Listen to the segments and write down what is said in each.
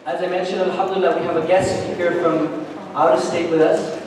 As I mentioned, alhamdulillah, we have a guest speaker from out of state with us.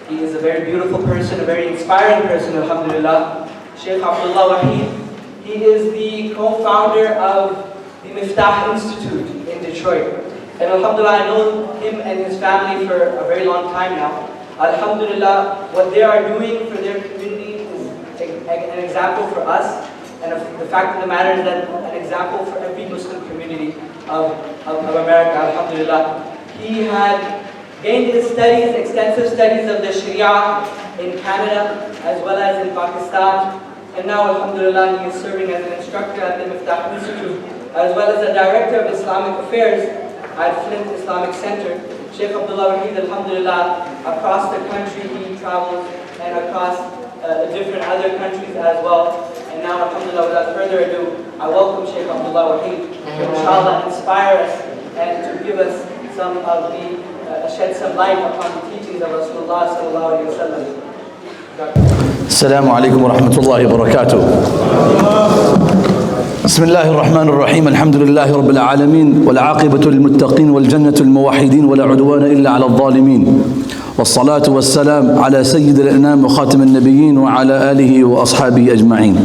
He is a very beautiful person, a very inspiring person, alhamdulillah. Sheikh Abdullah Waheed. He is the co-founder of the Miftah Institute in Detroit. And alhamdulillah, I know him and his family for a very long time now. Alhamdulillah, what they are doing for their community is an example for us. And the fact of the matter is that an example for every Muslim community of America, alhamdulillah. He had gained his studies, extensive studies of the Sharia in Canada as well as in Pakistan. And now, alhamdulillah, he is serving as an instructor at the Miftah Institute as well as a director of Islamic Affairs at Flint Islamic Center. Sheikh Abdullah Waheed, alhamdulillah, across the country he travels and across different other countries as well. And now, alhamdulillah, without further ado, I welcome Sheikh Abdullah Waheed to inshallah inspire us and to give us some of the, shed some light upon the teachings of Rasulullah sallallahu alayhi wa sallam. Assalamu alaikum wa rahmatullahi wa barakatuh. بسم الله الرحمن الرحيم الحمد لله رب العالمين والعاقبة للمتقين والجنة الموحدين ولا عدوان إلا على الظالمين والصلاة والسلام على سيد الأنام وخاتم النبيين وعلى آله وأصحابه أجمعين.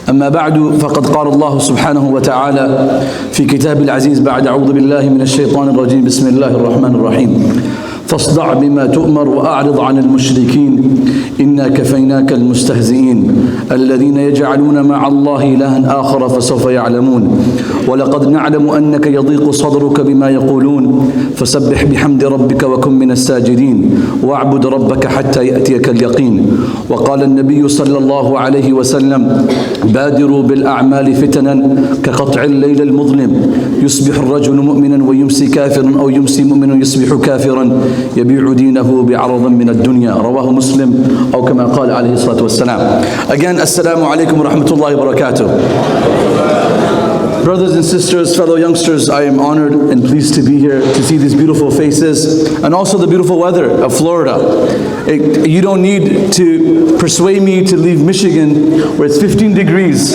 أما بعد فقد قال الله سبحانه وتعالى في كتاب العزيز بعد أعوذ بالله من الشيطان الرجيم بسم الله الرحمن الرحيم فاصدع بما تؤمر وأعرض عن المشركين إنا كفيناك المستهزئين الذين يجعلون مع الله إلها آخر فسوف يعلمون ولقد نعلم أنك يضيق صدرك بما يقولون فسبح بحمد ربك وكن من الساجدين واعبد ربك حتى يأتيك اليقين. وقال النبي صلى الله عليه وسلم بادروا بالأعمال فتنا كقطع الليل المظلم يصبح الرجل مؤمنا ويمسي كافرا أو يمسي مؤمنا ويصبح كافرا يبيع دينه بعرض من الدنيا رواه مسلم أو كما قال عليه الصلاة والسلام. Again, assalamu alaikum wa rahmatullahi wa barakatuh. Brothers and sisters, fellow youngsters, I am honored and pleased to be here to see these beautiful faces and also the beautiful weather of Florida. You don't need to persuade me to leave Michigan where it's 15 degrees.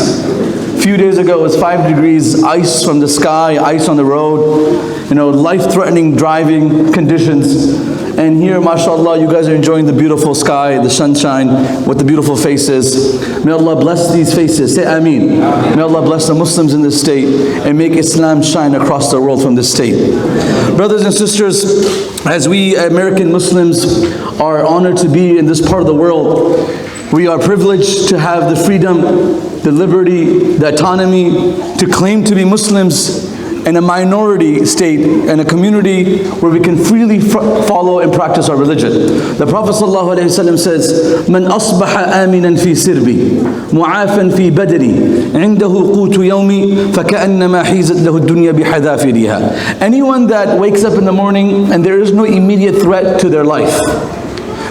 A few days ago it was 5 degrees, ice from the sky, ice on the road, life-threatening driving conditions. And here, mashallah, you guys are enjoying the beautiful sky, the sunshine, with the beautiful faces. May Allah bless these faces. Say Ameen. May Allah bless the Muslims in this state and make Islam shine across the world from this state. Brothers and sisters, as we American Muslims are honored to be in this part of the world, we are privileged to have the freedom, the liberty, the autonomy to claim to be Muslims in a minority state, in a community where we can freely follow and practice our religion. The Prophet ﷺ says, "Man asbaha aminan fi sirbi, mu'afan fi badri, indahu qutu yawmi, faka'annama hizat lahu dunya bihadafiriha." Anyone that wakes up in the morning and there is no immediate threat to their life,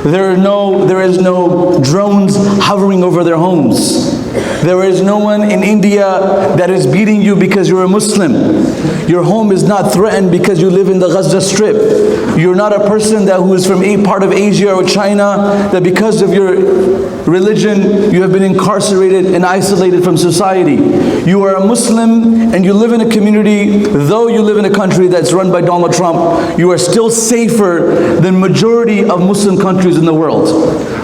there is no drones hovering over their homes. There is no one in India that is beating you because you're a Muslim. Your home is not threatened because you live in the Gaza Strip. You're not a person who is from a part of Asia or China that because of your religion you have been incarcerated and isolated from society. You are a Muslim and you live in a community, though you live in a country that's run by Donald Trump, you are still safer than majority of Muslim countries in the world.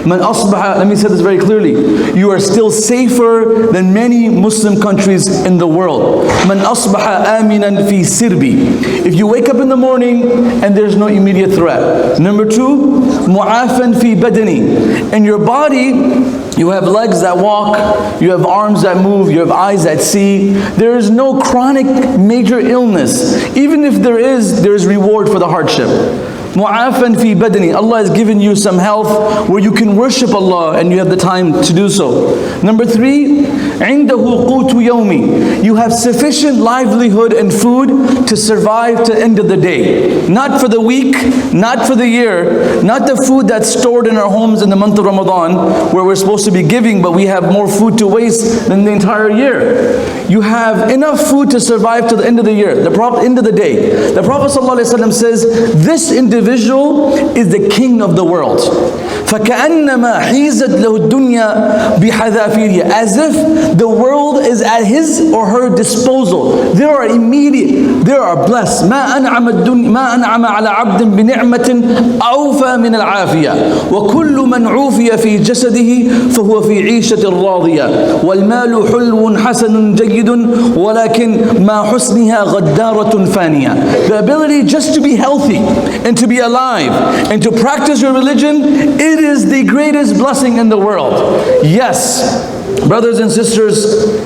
Man asbaha, let me say this very clearly, you are still safer than many Muslim countries in the world. Man asbaha aminan fi sirbi. If you wake up in the morning and there's no immediate threat. Number two, mu'afan fi badani. In your body, you have legs that walk, you have arms that move, you have eyes that see. There is no chronic major illness. Even if there is reward for the hardship. Mu'afan fi badani. Allah has given you some health where you can worship Allah and you have the time to do so. Number three, indahu qutu yawmi. You have sufficient livelihood and food to survive to the end of the day. Not for the week, not for the year, not the food that's stored in our homes in the month of Ramadan where we're supposed to be giving, but we have more food to waste than the entire year. You have enough food to survive to the end of the year, the end of the day. The Prophet ﷺ says, this individual is the king of the world. فَكَأَنَّمَا حِيزَتْ لَهُ الدُّنْيَا بِحَذَافِيرِهَا, as if the world is at his or her disposal. They are immediate, they are blessed. مَا أَنْعَمَ عَلَى عَبْدٍ بِنِعْمَةٍ أَوْفَى مِنَ الْعَافِيَةِ وَكُلُّ مَنْ عُوفِيَ فِي جَسَدِهِ فَهُوَ فِي عِيشَةٍ رَاضِيَةٍ وَالْمَالُ حُلْوٌ حَسَنٌ جَيِّدٌ وَلَكِنْ مَا حُسْنِهَا غَدَّارَةٌ فَانِيَةٌ. The ability just to be healthy and to be alive and to practice your religion, it is the greatest blessing in the world. Yes, brothers and sisters,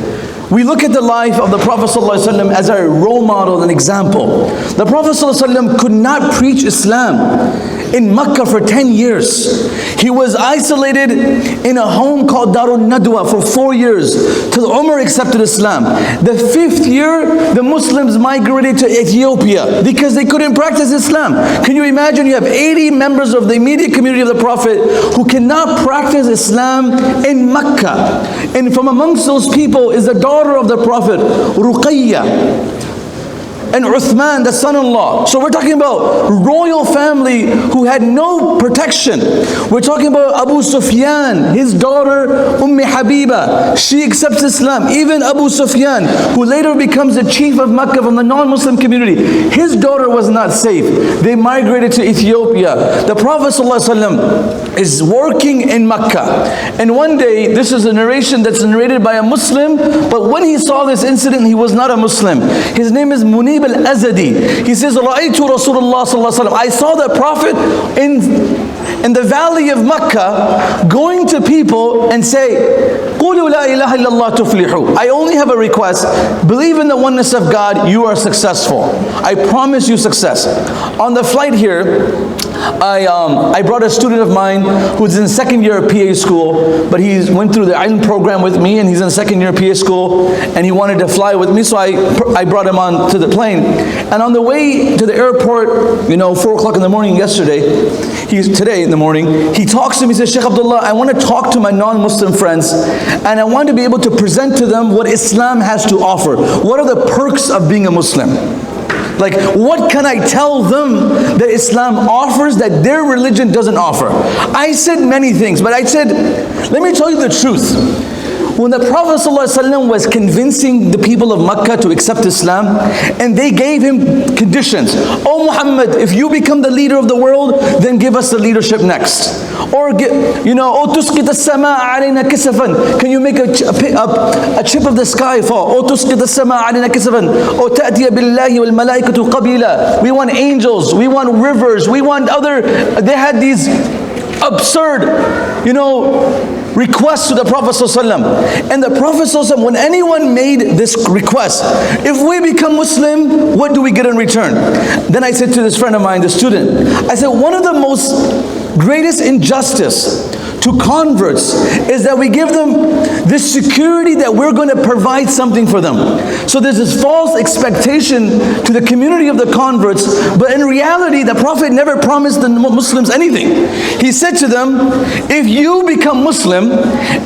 we look at the life of the Prophet ﷺ as our role model and example. The Prophet ﷺ could not preach Islam in Mecca for 10 years. He was isolated in a home called Darun Nadwa for 4 years till Umar accepted Islam. The 5th year, the Muslims migrated to Ethiopia because they couldn't practice Islam. Can you imagine? You have 80 members of the immediate community of the Prophet who cannot practice Islam in Mecca. And from amongst those people is the daughter of the Prophet, Ruqayya, and Uthman, the son-in-law. So we're talking about royal family who had no protection. We're talking about Abu Sufyan, his daughter Habiba. She accepts Islam. Even Abu Sufyan, who later becomes the chief of Mecca from the non-Muslim community, his daughter was not safe. They migrated to Ethiopia. The Prophet ﷺ is working in Mecca. And one day, this is a narration that's narrated by a Muslim, but when he saw this incident, he was not a Muslim. His name is Munib al-Azadi. He says, رَأَيْتُ رَسُولَ اللَّهِ صَلَّى اللَّهُ عَلَيْهِ وَسَلَّمَ. I saw the Prophet in the valley of Mecca going to people and say, قُولُوا لَا إِلَهَ إِلَّا اللَّهُ تُفْلِحُوا. I only have a request. Believe in the oneness of God, you are successful. I promise you success. On the flight here, I brought a student of mine who's in 2nd year of PA school, but he went through the ilm program with me, and he's in 2nd year PA school, and he wanted to fly with me, so I brought him on to the plane. And on the way to the airport, 4 o'clock in the morning today in the morning, he talks to me, he says, Sheikh Abdullah, I want to talk to my non-Muslim friends, and I want to be able to present to them what Islam has to offer. What are the perks of being a Muslim? Like, what can I tell them that Islam offers that their religion doesn't offer? I said many things, but I said, let me tell you the truth. When the Prophet ﷺ was convincing the people of Mecca to accept Islam, and they gave him conditions. Oh Muhammad, if you become the leader of the world, then give us the leadership next. Or, oh tusqit as-samaa alayna kisafan. Can you make a chip of the sky fall? Oh tusqit as-samaa alayna kisafan. Oh ta'tiya billahi wal malaikatu qabila. We want angels, we want rivers, we want other. They had these absurd, requests to the Prophet ﷺ. And the Prophet ﷺ, when anyone made this request, if we become Muslim, what do we get in return? Then I said to this friend of mine, the student, I said, one of the most greatest injustice to converts is that we give them this security that we're going to provide something for them. So there's this false expectation to the community of the converts, but in reality, the Prophet never promised the Muslims anything. He said to them, if you become Muslim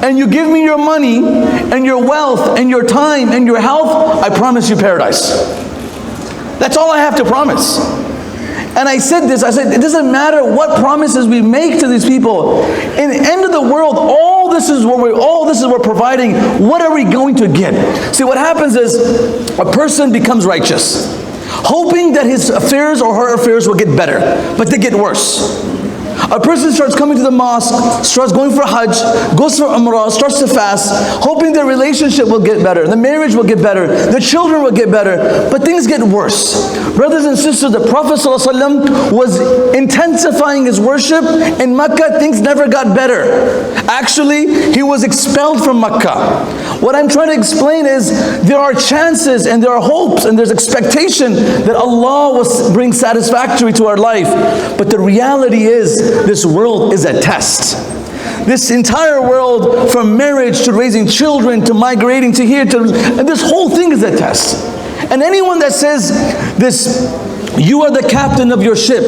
and you give me your money and your wealth and your time and your health, I promise you paradise. That's all I have to promise. And I said this, I said, it doesn't matter what promises we make to these people. In the end of the world, all this is what we're providing. What are we going to get? See, what happens is a person becomes righteous, hoping that his affairs or her affairs will get better, but they get worse. A person starts coming to the mosque, starts going for Hajj, goes for Umrah, starts to fast, hoping their relationship will get better, the marriage will get better, the children will get better, but things get worse. Brothers and sisters, the Prophet ﷺ was intensifying his worship in Mecca. Things never got better. Actually, he was expelled from Mecca. What I'm trying to explain is there are chances and there are hopes and there's expectation that Allah will bring satisfactory to our life. But the reality is, this world is a test. This entire world, from marriage to raising children to migrating to here, and this whole thing is a test. And anyone that says this You are the captain of your ship.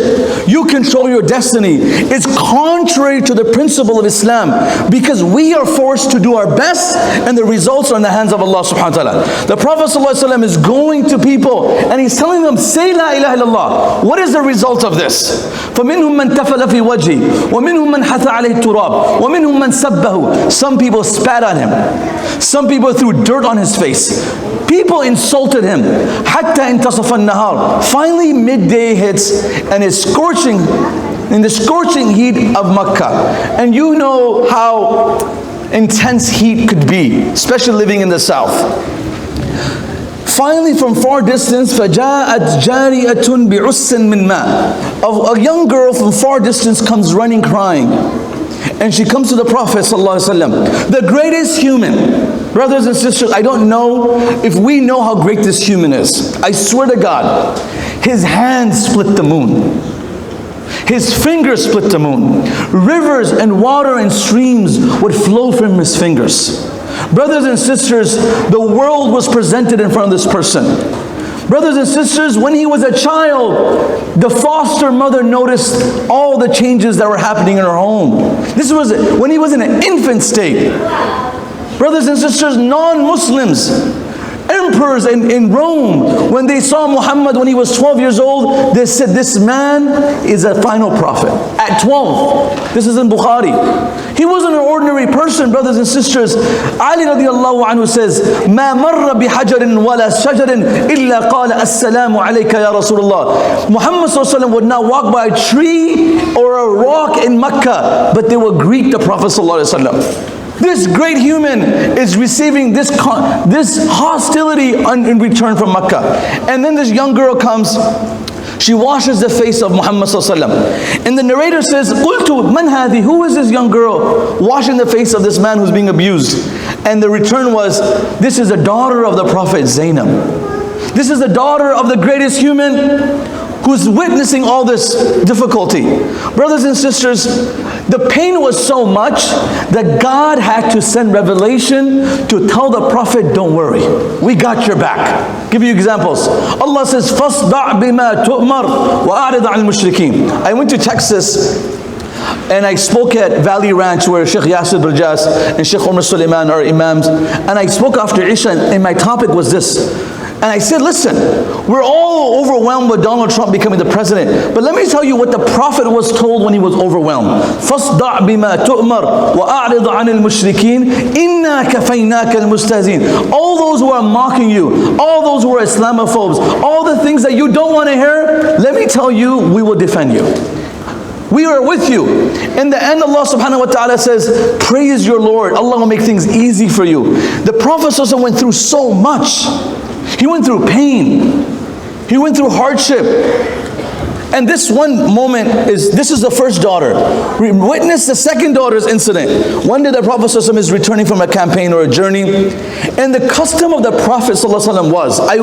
You control your destiny. It's contrary to the principle of Islam, because we are forced to do our best and the results are in the hands of Allah subhanahu wa ta'ala. The Prophet ﷺ is going to people and he's telling them, say la ilaha illallah. What is the result of this? فَمِنْهُمْ مَنْ تَفَلَ فِي وَجْهِ وَمِنْهُمْ مَنْ حَثَ عَلَيْهِ التُّرَابِ وَمِنْهُمْ مَنْ سَبَّهُ. Some people spat on him. Some people threw dirt on his face. People insulted him. حَتَّى انتصف النهار. Finally midday hits and is scorching, in the scorching heat of Makkah. And you know how intense heat could be, especially living in the south. Finally, from far distance, فَجَاءَتْ جَارِيَةٌ بِعُسٍّ مِّن مَاءٍ. A young girl from far distance comes running crying. And she comes to the Prophet ﷺ, the greatest human. Brothers and sisters, I don't know if we know how great this human is. I swear to God, his hands split the moon. His fingers split the moon. Rivers and water and streams would flow from his fingers. Brothers and sisters, the world was presented in front of this person. Brothers and sisters, when he was a child, the foster mother noticed all the changes that were happening in her home. This was when he was in an infant state. Brothers and sisters, non-Muslims, emperors in Rome, when they saw Muhammad when he was 12 years old, they said, this man is a final prophet. At 12. This is in Bukhari. He wasn't an ordinary person, brothers and sisters. Ali radiallahu anhu says, مَا مَرَّ بِحَجَرٍ وَلَا شَجَرٍ إِلَّا قَالَ السَّلَامُ عَلَيْكَ يَا رَسُولَ اللَّهِ. Muhammad sallallahu alaihi wasallam would not walk by a tree or a rock in Mecca, but they would greet the Prophet sallallahu alaihi wasallam. This great human is receiving this hostility in return from Mecca. And then this young girl comes. She washes the face of Muhammad sallallahu alaihi wasallam. And the narrator says, قُلْتُ مَنْ هَذِي? Who is this young girl washing the face of this man who's being abused? And the return was, this is a daughter of the Prophet Zainab. This is the daughter of the greatest human who's witnessing all this difficulty. Brothers and sisters, the pain was so much that God had to send revelation to tell the Prophet, don't worry, we got your back. Give you examples. Allah says, فَاصْدَعْ بِمَا تُؤْمَرْ وَأَعْرِضْ عَنِ الْمُشْرِكِينَ. I went to Texas and I spoke at Valley Ranch where Sheikh Yasir Burjas and Sheikh Umar Suleiman are imams. And I spoke after Isha and my topic was this. And I said, listen, we're all overwhelmed with Donald Trump becoming the president. But let me tell you what the Prophet was told when he was overwhelmed. فَاصْدَعْ بِمَا تُؤْمَرْ وَأَعْرِضْ عَنِ الْمُشْرِكِينَ إِنَّا كَفَيْنَاكَ الْمُسْتَهْزِينَ. All those who are mocking you, all those who are Islamophobes, all the things that you don't want to hear, let me tell you, we will defend you. We are with you. In the end, Allah subhanahu wa ta'ala says, praise your Lord. Allah will make things easy for you. The Prophet also went through so much. He went through pain. He went through hardship. And this one moment this is the first daughter. We witnessed the second daughter's incident. One day the Prophet ﷺ is returning from a campaign or a journey. And the custom of the Prophet ﷺ was, I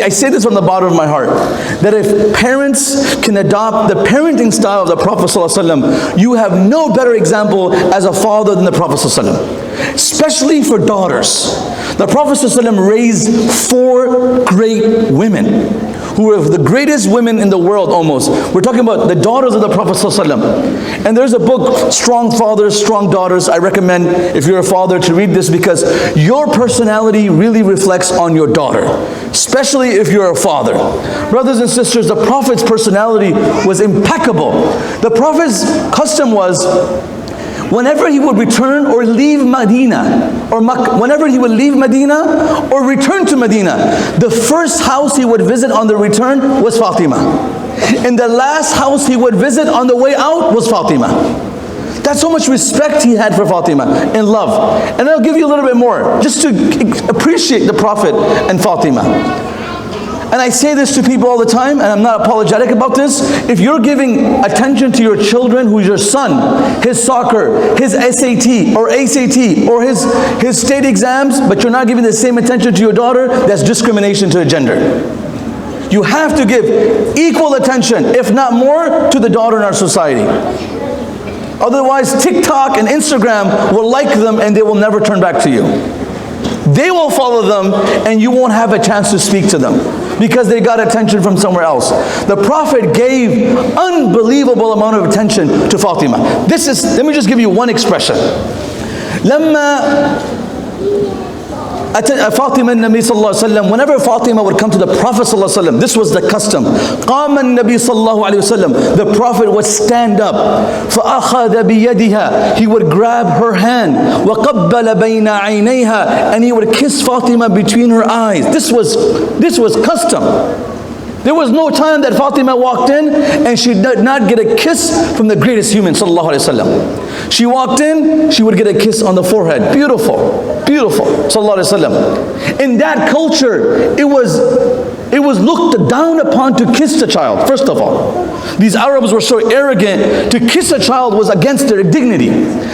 say this from the bottom of my heart, that if parents can adopt the parenting style of the Prophet ﷺ, you have no better example as a father than the Prophet ﷺ. Especially for daughters. The Prophet ﷺ raised 4 great women who were the greatest women in the world almost. We're talking about the daughters of the Prophet ﷺ. And there's a book, Strong Fathers, Strong Daughters. I recommend if you're a father to read this because your personality really reflects on your daughter, especially if you're a father. Brothers and sisters, the Prophet's personality was impeccable. The Prophet's custom was, whenever he would return or leave Medina, or whenever he would leave Medina or return to Medina, the first house he would visit on the return was Fatima. And the last house he would visit on the way out was Fatima. That's how much respect he had for Fatima and love. And I'll give you a little bit more, just to appreciate the Prophet and Fatima. And I say this to people all the time, and I'm not apologetic about this. If you're giving attention to your children, who's your son, his soccer, his SAT or ACT, or his state exams, but you're not giving the same attention to your daughter, that's discrimination to the gender. You have to give equal attention, if not more, to the daughter in our society. Otherwise, TikTok and Instagram will like them and they will never turn back to you. They will follow them and you won't have a chance to speak to them. because they got attention from somewhere else. The Prophet gave unbelievable amount of attention to Fatima. Let me just give you one expression. Fatima Nabi sallallahu alaihi wasallam, whenever Fatima would come to the Prophet sallallahu alaihi wasallam, this was the custom. Qama Nabi sallallahu alaihi wasallam, the Prophet would stand up. فَأَخَذَ بِيَدِهَا, he would grab her hand. وَقَبَّلَ بَيْنَ عَيْنَيْهَا, and he would kiss Fatima between her eyes. This was custom. There was no time that Fatima walked in and she did not get a kiss from the greatest human, sallallahu alaihi wasallam. She walked in, she would get a kiss on the forehead. Beautiful, beautiful, sallallahu alaihi wasallam. In that culture, it was looked down upon to kiss the child, first of all. These Arabs were so arrogant, to kiss a child was against their dignity.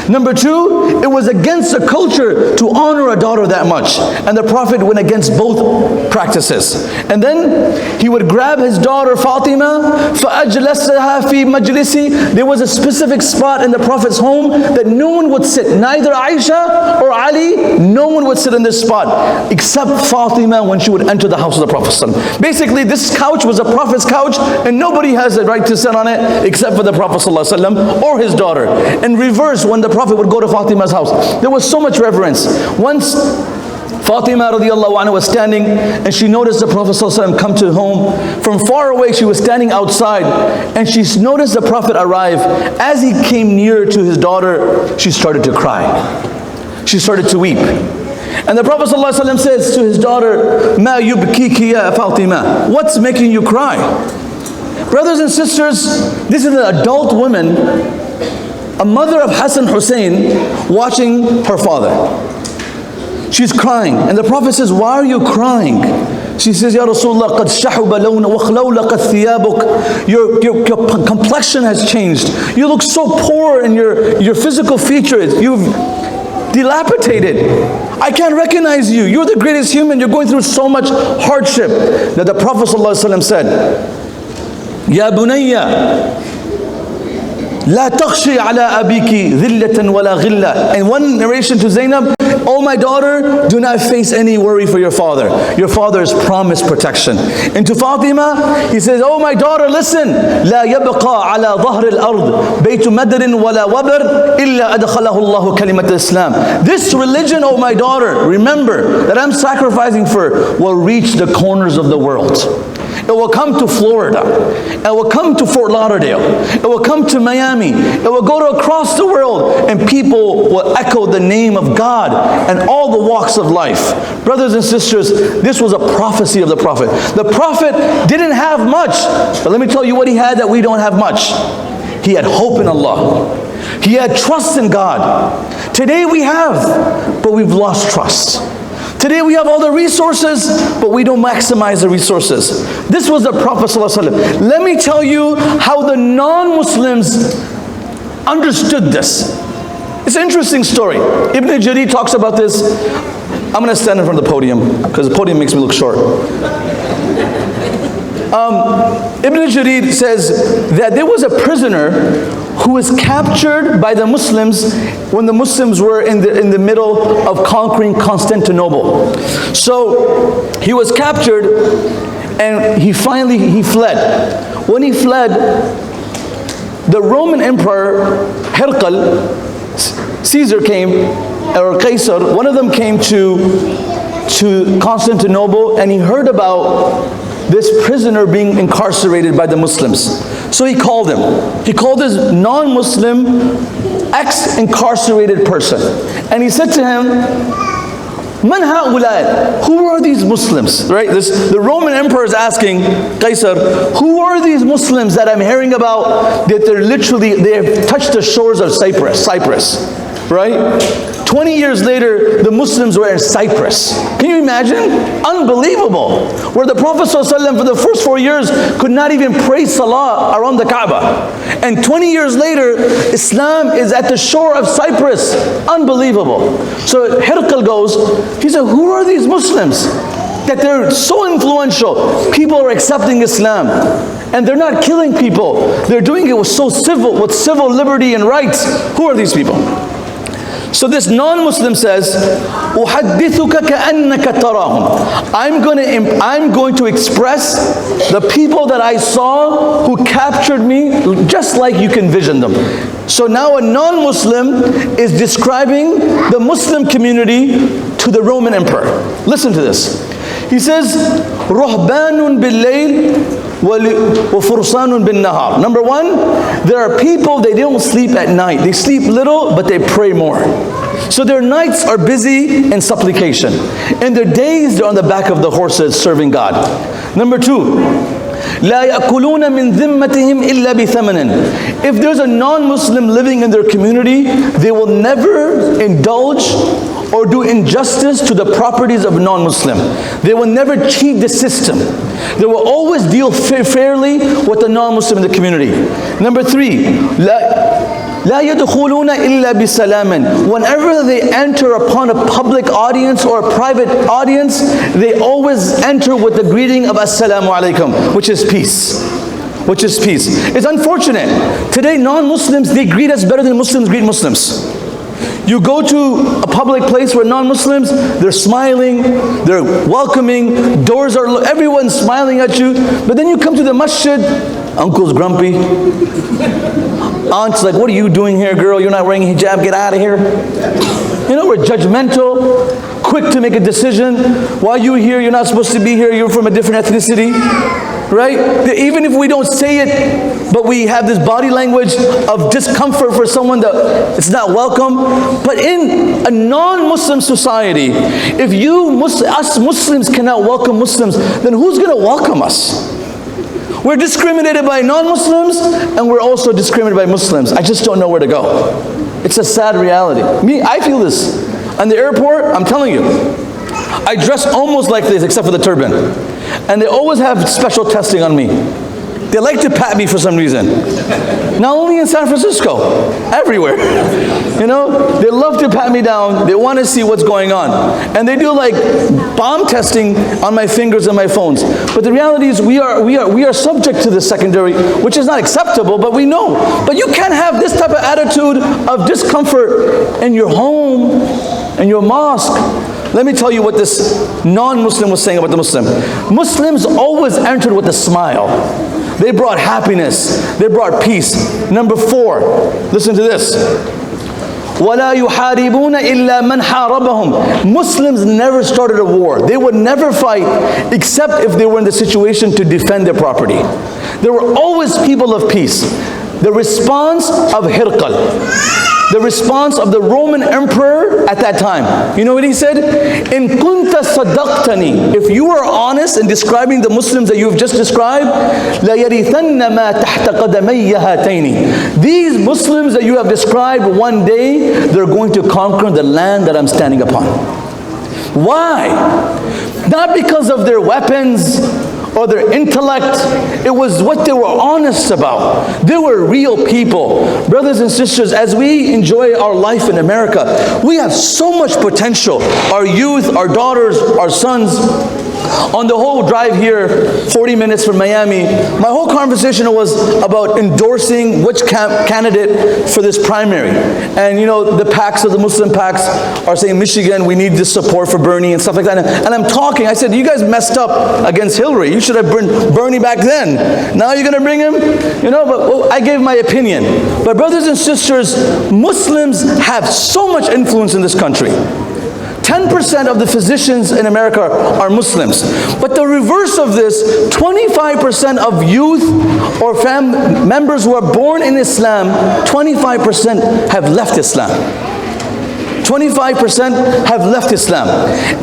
Number two, it was against the culture to honor a daughter that much. And the Prophet went against both practices. And then he would grab his daughter Fatima, فَأَجْلَسَهَا فِي مَجْلِسِ. There was a specific spot in the Prophet's home that no one would sit. Neither Aisha or Ali, no one would sit in this spot, except Fatima when she would enter the house of the Prophet. Basically, this couch was a Prophet's couch, and nobody has the right to sit on it except for the Prophet ﷺ or his daughter. In reverse, when the Prophet would go to Fatima's house, there was so much reverence. Once Fatima radiallahu anha was standing and she noticed the Prophet ﷺ come to home. From far away, she was standing outside and she noticed the Prophet arrive. As he came near to his daughter, she started to cry. She started to weep. And the Prophet ﷺ says to his daughter, "Ma yubkiki ya Fatima?" What's making you cry? Brothers and sisters, this is an adult woman, a mother of Hassan Hussein, watching her father. She's crying. And the Prophet says, "Why are you crying?" She says, "Ya Rasulullah, qad shahuba lawna wa khlawlaqat thiyabuk." Your complexion has changed. You look so poor in your physical features. You've dilapidated. I can't recognize you. You're the greatest human. You're going through so much hardship. That the Prophet ﷺ said, "Ya bunayya, la takhshi ala abiki dhillatan wala ghilla." And one narration to Zainab, "Oh my daughter, do not face any worry for your father. Your father is promised protection." And to Fatima, he says, "Oh my daughter, listen. La yabqa ala dhahr al-ard baytu madrin wala wabr illa adkhalahu Allahu kalimat al-Islam." This religion, oh my daughter, remember that I'm sacrificing for, will reach the corners of the world. It will come to Florida. It will come to Fort Lauderdale. It will come to Miami. It will go to across the world, and people will echo the name of God and all the walks of life. Brothers and sisters, this was a prophecy of the Prophet. The Prophet didn't have much, but let me tell you what he had that we don't have much. He had hope in Allah. He had trust in God. Today we have, but we've lost trust. Today we have all the resources, but we don't maximize the resources. This was the Prophet ﷺ. Let me tell you how the non-Muslims understood this. It's an interesting story. Ibn Jarir talks about this. I'm going to stand in front of the podium because the podium makes me look short. Ibn Jarir says that there was a prisoner who was captured by the Muslims when the Muslims were in the middle of conquering Constantinople. So he was captured and he fled. When he fled, the Roman Emperor Hercle, Caesar came, or Caesar, one of them came to Constantinople, and he heard about this prisoner being incarcerated by the Muslims. So he called him. He called this non-Muslim, ex-incarcerated person. And he said to him, "Man ha'ulai?" Who are these Muslims? Right? The Roman emperor is asking Caesar, who are these Muslims that I'm hearing about, that they have touched the shores of Cyprus. Right? 20 years later, the Muslims were in Cyprus. Can you imagine? Unbelievable. Where the Prophet ﷺ for the first 4 years could not even pray salah around the Kaaba. And 20 years later, Islam is at the shore of Cyprus. Unbelievable. So Hercle goes, he said, who are these Muslims? That they're so influential. People are accepting Islam. And they're not killing people. They're doing it with civil liberty and rights. Who are these people? So this non-Muslim says, أُحَدِّثُكَ كَأَنَّكَ تَرَاهُمْ. I'm going to express the people that I saw who captured me just like you can vision them. So now a non-Muslim is describing the Muslim community to the Roman emperor. Listen to this. He says, رُهْبَانٌ بِاللَّيْلِ وَفُرْسَانٌ بِالنَّهَارِ. Number one, there are people, they don't sleep at night. They sleep little, but they pray more. So their nights are busy in supplication. And their days, they're on the back of the horses serving God. Number two, لا يأكلون من ذمتهم إلا بثمن. If there's a non-Muslim living in their community, they will never indulge or do injustice to the properties of non-Muslim. They will never cheat the system. They will always deal fairly with the non-Muslim in the community. Number three, لا يدخلون إلا بسلام. Whenever they enter upon a public audience or a private audience, they always enter with the greeting of Assalamu alaikum, which is peace. Which is peace. It's unfortunate. Today non-Muslims, they greet us better than Muslims greet Muslims. You go to a public place where non-Muslims, they're smiling, they're welcoming, doors are, everyone's smiling at you. But then you come to the masjid, uncle's grumpy. Aunt's like, what are you doing here, girl? You're not wearing a hijab, get out of here. You know, we're judgmental, quick to make a decision. Why are you here? You're not supposed to be here. You're from a different ethnicity. Right? Even if we don't say it, but we have this body language of discomfort for someone that it's not welcome. But in a non-Muslim society, if us Muslims cannot welcome Muslims, then who's going to welcome us? We're discriminated by non-Muslims, and we're also discriminated by Muslims. I just don't know where to go. It's a sad reality. I feel this. On the airport, I'm telling you, I dress almost like this except for the turban. And they always have special testing on me. They like to pat me for some reason. Not only in San Francisco, everywhere. You know, they love to pat me down. They want to see what's going on. And they do like bomb testing on my fingers and my phones. But the reality is we are subject to this secondary, which is not acceptable, but we know. But you can't have this type of attitude of discomfort in your home, in your mosque. Let me tell you what this non-Muslim was saying about the Muslim. Muslims always entered with a smile. They brought happiness. They brought peace. Number four, listen to this. وَلَا يُحَارِبُونَ إِلَّا مَنْ حَارَبَهُمْ. Muslims never started a war. They would never fight except if they were in the situation to defend their property. There were always people of peace. The response of Hirqal, the response of the Roman emperor at that time. You know what he said? In kunta sadaqtani. If you are honest in describing the Muslims that you have just described, la yarithanna ma tahta qadamayya hataini. These Muslims that you have described, one day they're going to conquer the land that I'm standing upon. Why? Not because of their weapons or their intellect. It was what they were honest about. They were real people. Brothers and sisters, as we enjoy our life in America, we have so much potential. Our youth, our daughters, our sons. On the whole drive here, 40 minutes from Miami, my whole conversation was about endorsing which candidate for this primary. And you know, the PACs of the Muslim PACs are saying, Michigan, we need this support for Bernie and stuff like that. And I'm talking, I said, you guys messed up against Hillary. You should have burned Bernie back then. Now you're going to bring him? You know, but I gave my opinion. But brothers and sisters, Muslims have so much influence in this country. 10% of the physicians in America are Muslims. But the reverse of this, 25% of youth or members who are born in Islam, 25% have left Islam. 25% have left Islam.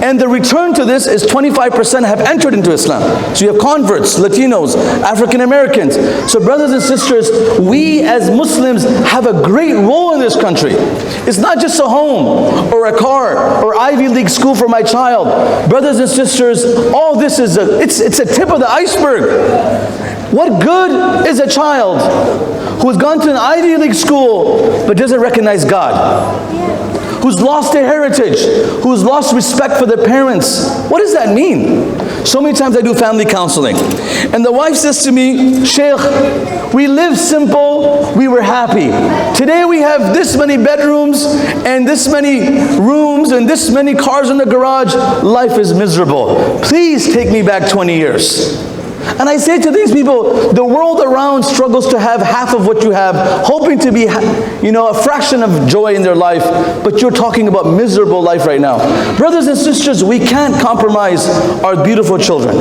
And the return to this is 25% have entered into Islam. So you have converts, Latinos, African Americans. So brothers and sisters, we as Muslims have a great role in this country. It's not just a home or a car or Ivy League school for my child. Brothers and sisters, all this is it's a tip of the iceberg. What good is a child who's gone to an Ivy League school but doesn't recognize God? who's lost their heritage, who's lost respect for their parents. What does that mean? So many times I do family counseling, and the wife says to me, Sheikh, we lived simple, we were happy. Today we have this many bedrooms, and this many rooms, and this many cars in the garage. Life is miserable. Please take me back 20 years. And I say to these people, the world around struggles to have half of what you have, hoping to be, a fraction of joy in their life, but you're talking about miserable life right now. Brothers and sisters, we can't compromise our beautiful children.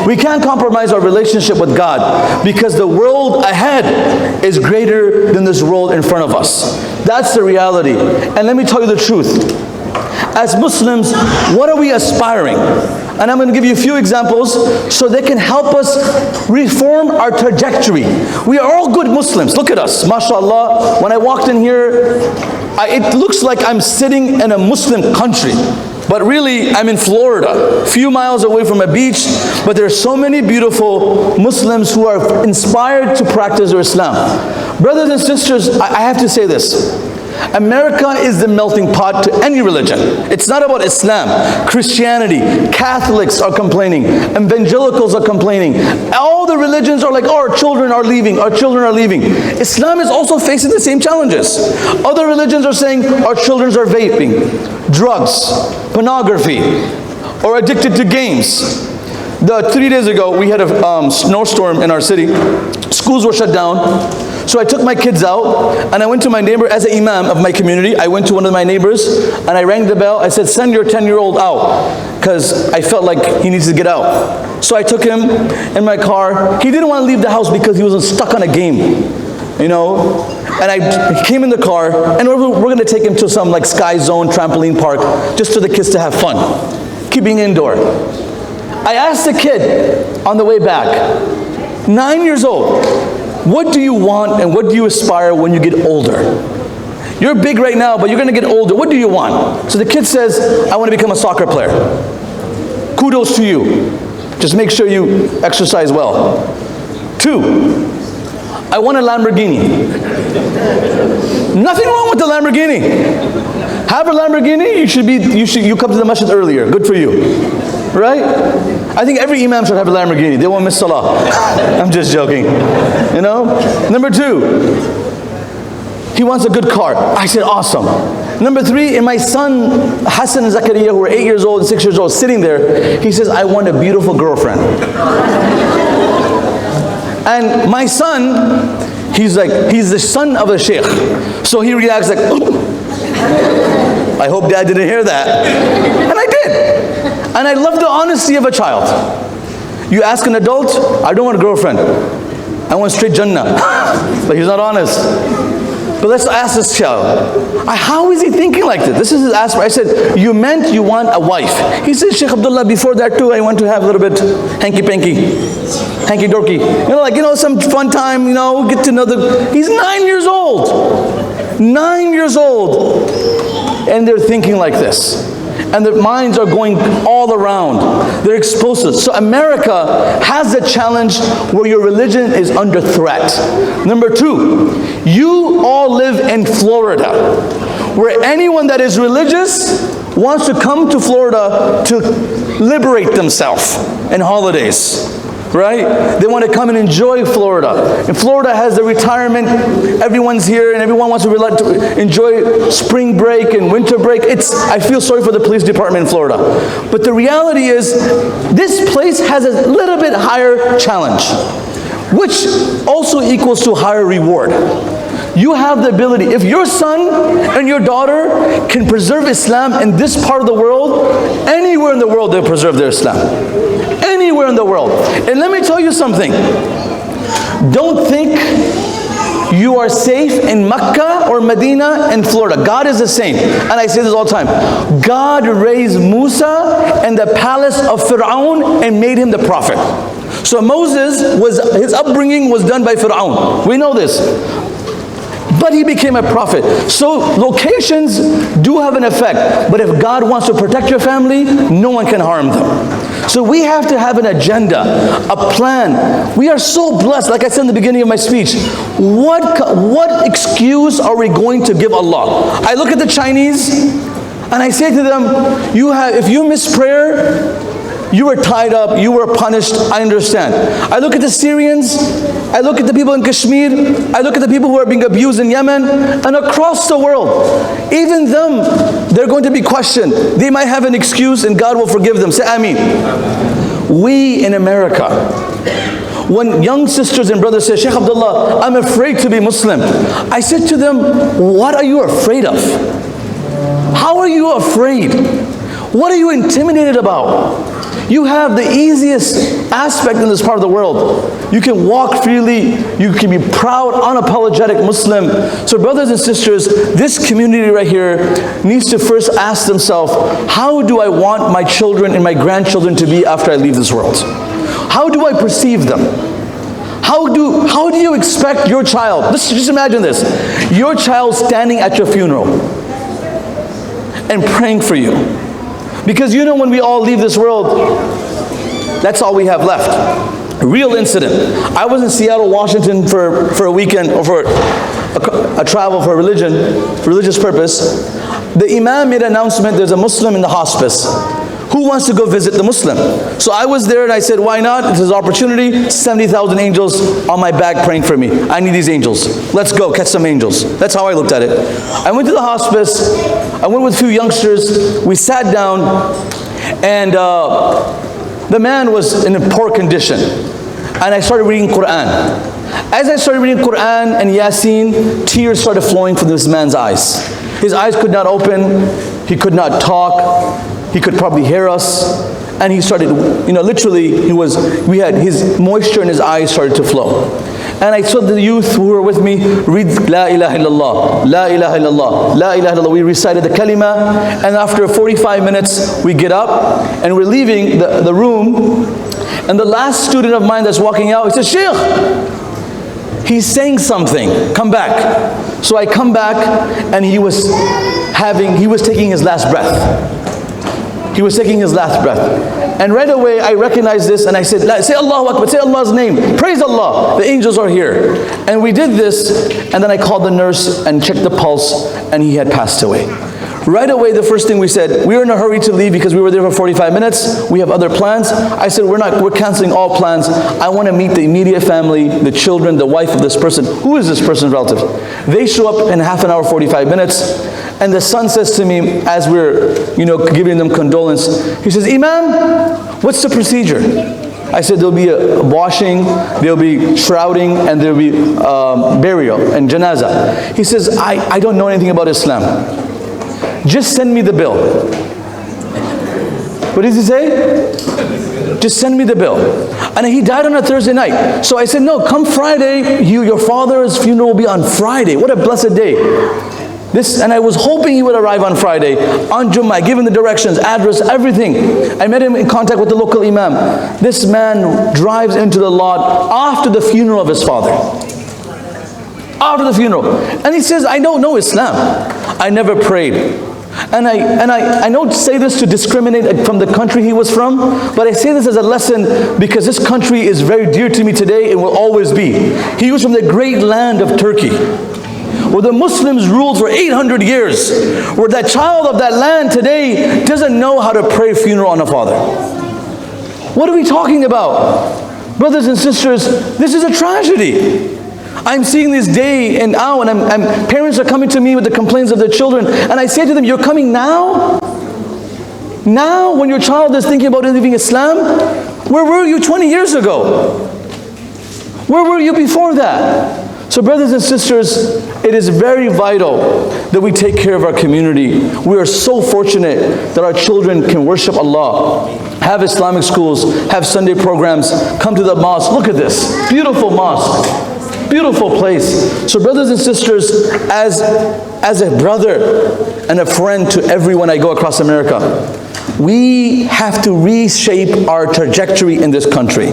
We can't compromise our relationship with God, because the world ahead is greater than this world in front of us. That's the reality. And let me tell you the truth. As Muslims, what are we aspiring? And I'm going to give you a few examples so they can help us reform our trajectory. We are all good Muslims. Look at us, mashallah. When I walked in here, it looks like I'm sitting in a Muslim country. But really, I'm in Florida, a few miles away from a beach. But there are so many beautiful Muslims who are inspired to practice their Islam. Brothers and sisters, I have to say this. America is the melting pot to any religion. It's not about Islam. Christianity, Catholics are complaining, evangelicals are complaining. All the religions are like, oh, our children are leaving, our children are leaving. Islam is also facing the same challenges. Other religions are saying our children are vaping, drugs, pornography, or addicted to games. 3 days ago, we had a snowstorm in our city. Schools were shut down. So I took my kids out, and I went to my neighbor as an imam of my community. I went to one of my neighbors, and I rang the bell. I said, send your 10-year-old out, because I felt like he needs to get out. So I took him in my car. He didn't want to leave the house because he was stuck on a game, And I came in the car, and we're going to take him to some like Sky Zone trampoline park, just for the kids to have fun, keeping indoor. I asked the kid on the way back, 9 years old, what do you want and what do you aspire when you get older? You're big right now, but you're going to get older. What do you want? So the kid says, I want to become a soccer player. Kudos to you. Just make sure you exercise well. 2, I want a Lamborghini. Nothing wrong with the Lamborghini. Have a Lamborghini, you come to the masjid earlier. Good for you. Right? I think every imam should have a Lamborghini. They won't miss salah. I'm just joking. Number 2, he wants a good car. I said, awesome. Number 3, and my son, Hassan and Zakaria, who are 8 years old and 6 years old, sitting there, he says, I want a beautiful girlfriend. And my son, he's the son of a sheikh. So he reacts like, I hope dad didn't hear that. And I did. And I love the honesty of a child. You ask an adult, I don't want a girlfriend. I want straight Jannah. But he's not honest. But let's ask this child, how is he thinking like this? This is his aspiration. I said, you meant you want a wife. He said, Sheikh Abdullah, before that too, I want to have a little bit hanky-panky, hanky-dorky. Some fun time, get to know He's 9 years old. 9 years old. And they're thinking like this. And their minds are going all around. They're exposed to it. So America has a challenge where your religion is under threat. Number 2, you all live in Florida, where anyone that is religious wants to come to Florida to liberate themselves in holidays. Right? They want to come and enjoy Florida. And Florida has the retirement. Everyone's here and everyone wants to enjoy spring break and winter break. I feel sorry for the police department in Florida. But the reality is, this place has a little bit higher challenge, which also equals to higher reward. You have the ability, if your son and your daughter can preserve Islam in this part of the world, anywhere in the world they'll preserve their Islam. Anywhere in the world. And let me tell you something. Don't think you are safe in Mecca or Medina and Florida. God is the same. And I say this all the time. God raised Musa in the palace of Fir'aun and made him the prophet. So his upbringing was done by Fir'aun. We know this. But he became a prophet. So locations do have an effect. But if God wants to protect your family, no one can harm them. So we have to have an agenda, a plan. We are so blessed, like I said in the beginning of my speech. What excuse are we going to give Allah? I look at the Chinese and I say to them, if you miss prayer, you were tied up, you were punished, I understand. I look at the Syrians, I look at the people in Kashmir, I look at the people who are being abused in Yemen, and across the world. Even them, they're going to be questioned. They might have an excuse and God will forgive them. Say Ameen. We in America, when young sisters and brothers say, Sheikh Abdullah, I'm afraid to be Muslim. I said to them, what are you afraid of? How are you afraid? What are you intimidated about? You have the easiest aspect in this part of the world. You can walk freely. You can be proud, unapologetic Muslim. So brothers and sisters, this community right here needs to first ask themselves, how do I want my children and my grandchildren to be after I leave this world? How do I perceive them? How do you expect your child, just imagine this, your child standing at your funeral and praying for you. Because you know when we all leave this world, that's all we have left. Real incident. I was in Seattle, Washington for a weekend, or for a travel for religious purpose. The Imam made an announcement, there's a Muslim in the hospice. Who wants to go visit the Muslim? So I was there and I said, why not? This is an opportunity. 70,000 angels on my back praying for me. I need these angels. Let's go catch some angels. That's how I looked at it. I went to the hospice. I went with a few youngsters. We sat down and the man was in a poor condition. And I started reading Quran. As I started reading Quran and Yasin, tears started flowing from this man's eyes. His eyes could not open. He could not talk. He could probably hear us, and he started, literally, his moisture in his eyes started to flow. And I saw the youth who were with me read La ilaha illallah, La ilaha illallah, La ilaha illallah. We recited the kalima, and after 45 minutes, we get up, and we're leaving the room, and the last student of mine that's walking out, he says, Sheikh, he's saying something, come back. So I come back, and he was taking his last breath. He was taking his last breath. And right away I recognized this and I said, say Allahu Akbar, say Allah's name, praise Allah, the angels are here. And we did this, and then I called the nurse and checked the pulse, and he had passed away. Right away, the first thing we said, we were in a hurry to leave because we were there for 45 minutes. We have other plans. I said, we're canceling all plans. I want to meet the immediate family, the children, the wife of this person. Who is this person's relative? They show up in half an hour, 45 minutes. And the son says to me, as we're, giving them condolence, he says, Imam, what's the procedure? I said, there'll be a washing, there'll be shrouding, and there'll be burial and janazah. He says, I don't know anything about Islam. Just send me the bill. What does he say? Just send me the bill. And he died on a Thursday night. So I said, no, come Friday, your father's funeral will be on Friday. What a blessed day. And I was hoping he would arrive on Friday. On MJUM, I gave him the directions, address, everything. I met him in contact with the local imam. This man drives into the lot after the funeral of his father. After the funeral. And he says, I don't know Islam. I never prayed. And I don't say this to discriminate from the country he was from, but I say this as a lesson because this country is very dear to me today and will always be. He was from the great land of Turkey, where the Muslims ruled for 800 years, where that child of that land today doesn't know how to pray funeral on a father. What are we talking about? Brothers and sisters, this is a tragedy. I'm seeing this day and now, and parents are coming to me with the complaints of their children, and I say to them, you're coming now? Now, when your child is thinking about leaving Islam? Where were you 20 years ago? Where were you before that? So brothers and sisters, it is very vital that we take care of our community. We are so fortunate that our children can worship Allah, have Islamic schools, have Sunday programs, come to the mosque. Look at this, beautiful mosque. Beautiful place. So brothers and sisters, as a brother and a friend to everyone I go across America, we have to reshape our trajectory in this country.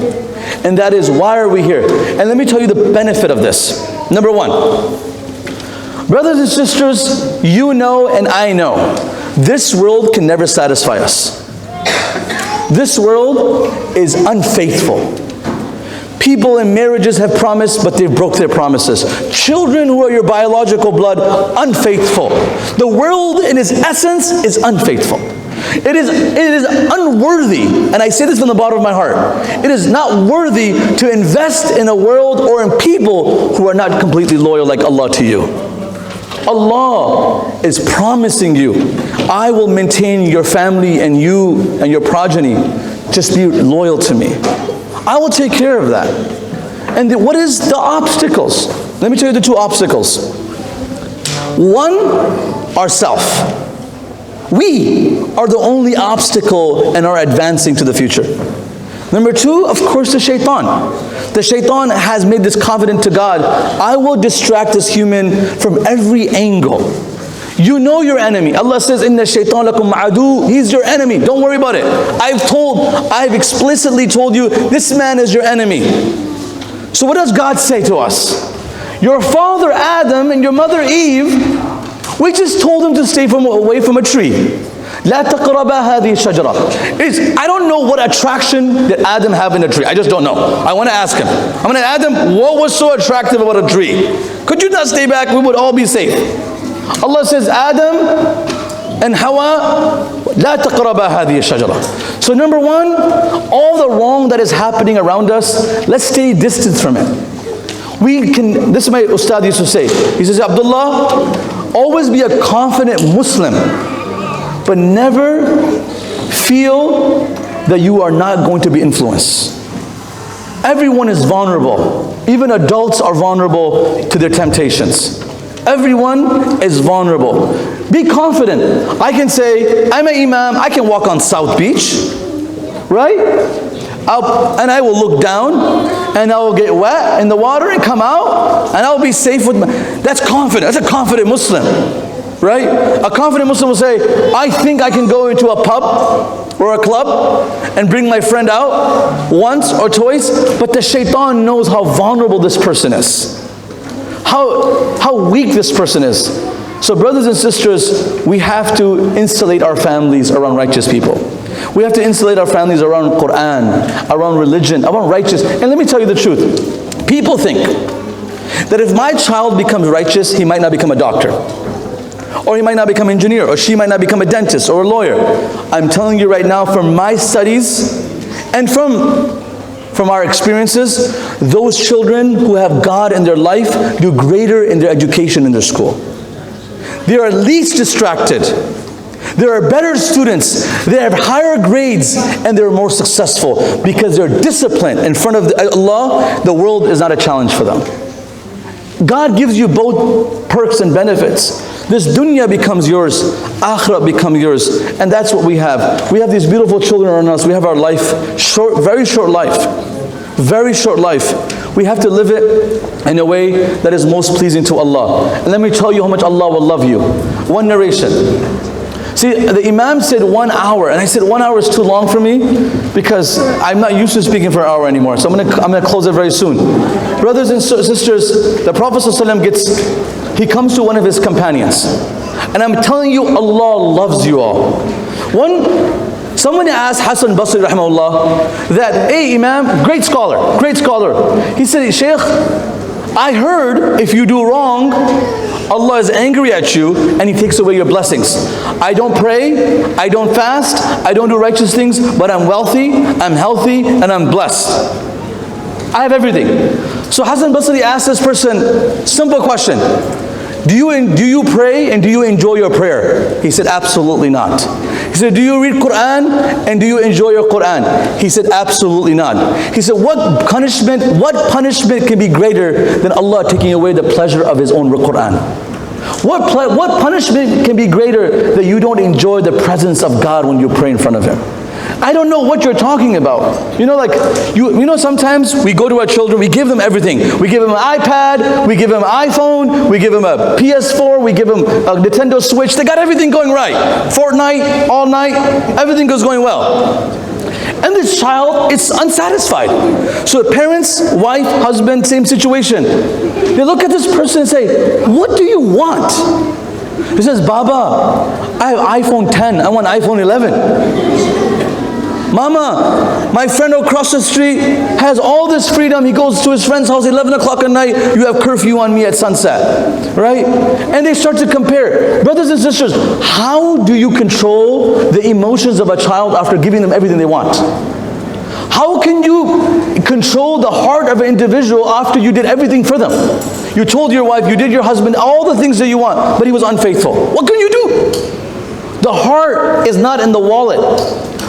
And that is, why are we here? And let me tell you the benefit of this. Number one, brothers and sisters, you know and I know, this world can never satisfy us. This world is unfaithful. People in marriages have promised, but they've broke their promises. Children who are your biological blood, unfaithful. The world in its essence is unfaithful. It is unworthy, and I say this from the bottom of my heart. It is not worthy to invest in a world or in people who are not completely loyal like Allah to you. Allah is promising you, I will maintain your family and you and your progeny. Just be loyal to me. I will take care of that. And what is the obstacles? Let me tell you the two obstacles. One, ourself. We are the only obstacle in our advancing to the future. Number two, of course, the shaitan. The shaitan has made this covenant to God. I will distract this human from every angle. You know your enemy. Allah says, "Inna shaitan lakum adu." He's your enemy. Don't worry about it. I've explicitly told you, this man is your enemy. So what does God say to us? Your father Adam and your mother Eve, we just told them to stay away from a tree. لا تقربا هذه الشجرة. I don't know what attraction did Adam have in a tree. I just don't know. I want to ask him. I'm going to Adam, what was so attractive about a tree? Could you not stay back? We would all be safe. Allah says, Adam and Hawa, لا تقربا هذه الشجرة. So number one, all the wrong that is happening around us, let's stay distant from it. This is my Ustad used to say. He says, Abdullah, always be a confident Muslim, but never feel that you are not going to be influenced. Everyone is vulnerable. Even adults are vulnerable to their temptations. Everyone is vulnerable. Be confident. I can say, I'm an imam, I can walk on South Beach, right? And I will look down, and I will get wet in the water and come out, and I will be safe with that's confident. That's a confident Muslim, right? A confident Muslim will say, I think I can go into a pub or a club and bring my friend out once or twice, but the shaitan knows how vulnerable this person is. How weak this person is. So brothers and sisters, we have to insulate our families around righteous people. We have to insulate our families around Quran, around religion, around righteous. And let me tell you the truth. People think that if my child becomes righteous, he might not become a doctor, or he might not become an engineer, or she might not become a dentist or a lawyer. I'm telling you right now, from my studies and from our experiences, those children who have God in their life do greater in their education in their school. They are least distracted. They are better students. They have higher grades, and they're more successful because they're disciplined in front of Allah. The world is not a challenge for them. God gives you both perks and benefits. This dunya becomes yours, akhirah becomes yours, and that's what we have. We have these beautiful children around us. We have our life, short, very short life. Very short life. We have to live it in a way that is most pleasing to Allah. And let me tell you how much Allah will love you. One narration. See, the Imam said 1 hour, and I said 1 hour is too long for me because I'm not used to speaking for an hour anymore. So I'm going to close it very soon. Brothers and sisters, the Prophet ﷺ he comes to one of his companions, and I'm telling you, Allah loves you all. Someone asked Hassan Basri rahimahullah that, hey Imam, great scholar. He said, Sheikh, I heard if you do wrong, Allah is angry at you and He takes away your blessings. I don't pray, I don't fast, I don't do righteous things, but I'm wealthy, I'm healthy, and I'm blessed. I have everything. So Hassan Basri asked this person, simple question. Do you pray and do you enjoy your prayer? He said, absolutely not. He said, do you read Quran and do you enjoy your Quran? He said, absolutely not. He said, what punishment can be greater than Allah taking away the pleasure of His own Quran? What punishment can be greater that you don't enjoy the presence of God when you pray in front of Him? I don't know what you're talking about. You know, sometimes we go to our children, we give them everything. We give them an iPad, we give them an iPhone, we give them a PS4, we give them a Nintendo Switch. They got everything going right. Fortnite, all night, everything goes going well. And this child is unsatisfied. So the parents, wife, husband, same situation. They look at this person and say, what do you want? He says, Baba, I have iPhone 10, I want iPhone 11. Mama, my friend across the street has all this freedom. He goes to his friend's house 11 o'clock at night. You have curfew on me at sunset, right? And they start to compare. Brothers and sisters, how do you control the emotions of a child after giving them everything they want? How can you control the heart of an individual after you did everything for them? You told your wife, you did your husband all the things that you want, but he was unfaithful. What can you do? The heart is not in the wallet.